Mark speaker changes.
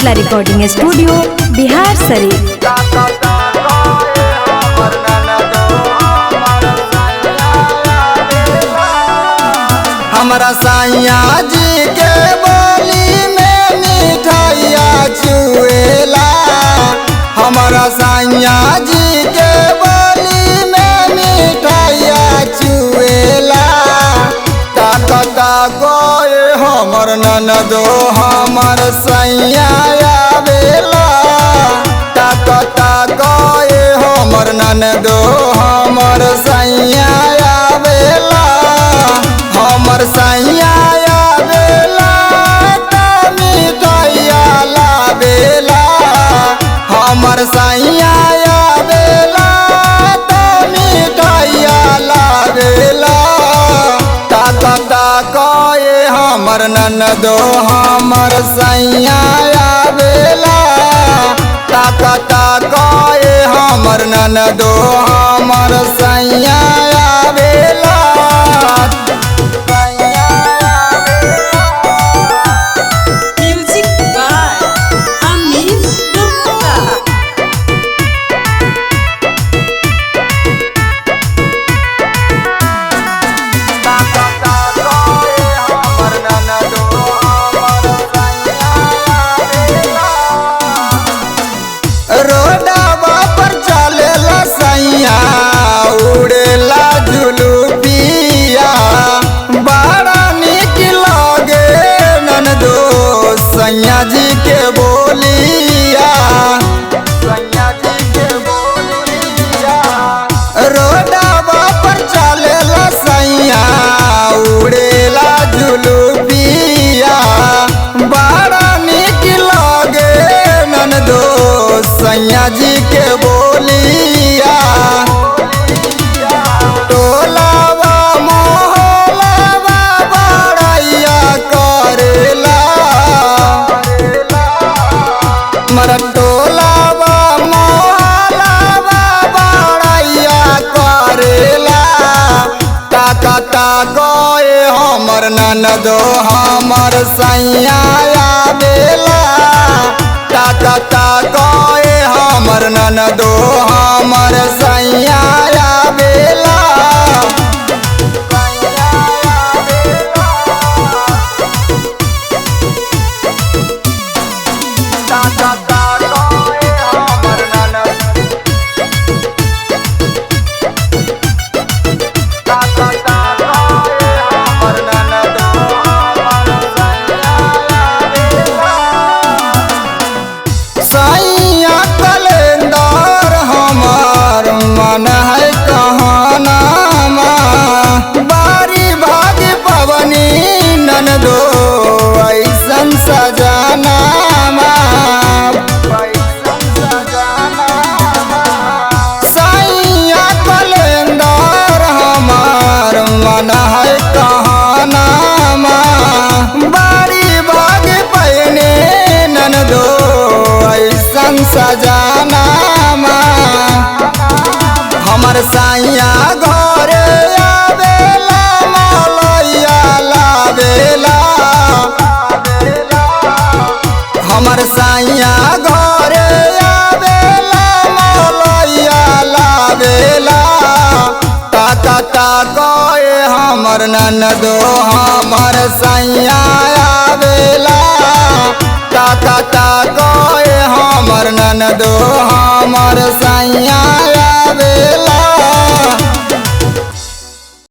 Speaker 1: Shitala recording studio Bihar Sharif.
Speaker 2: हमारा साइया जी के बोली में मिठाइया चुएला। हमारा साइया जी के बोली में मिठाइया चुएला। ताकता कोई हमर ननदो हमर सैया आवेला। ताकता कोई हमर ननदो हमर सैया आवेला। हमर सैया आवेला त मिठाइया लावेला। हमर सैया आवेला त मिठाइया लावेला। ताकता कोई हमर ननदो हमर सैया आवेला। ताकता कोई हमर ननदो हमर सैया आवेला। रोडवा पर चलेला सैया उड़ेला जुलूपिया। बड़ा निक लगे ननदो सैया जी के बोलिया। सैया जी के बोलिया रोडवा पर चलेला सैया उड़ेला जुलूपिया। बड़ा निक लगे ननदो सैया जी के बोलिया। टोलावा मोहलावा बड़ैया करेला। मरा टोलावा मोहलावा बड़ैया करेला। ताकता कोई हमर ननदो हमर सैया आवेला। ताकता कोई हमर ननदो हमर सैया आवेला। ताकता कोई हमर ननदो ताकता कोई हमर ननदो हमर सैया आवेला। सैया कैलेंडर हमार मन है कहानामा। बारी भाग पवनी ननदो ऐसन सजानामा। सैया कैलेंडर हमार मन है कहानामा। बारी भाग पवनी ननदो ऐसन सजानामा। हमर सैया घरे आवेला मलैया लावेला। हमर सैया घरे आवेला मलैया लावेला। ताकता कोई हमर ननदो हमर सैया आवेला।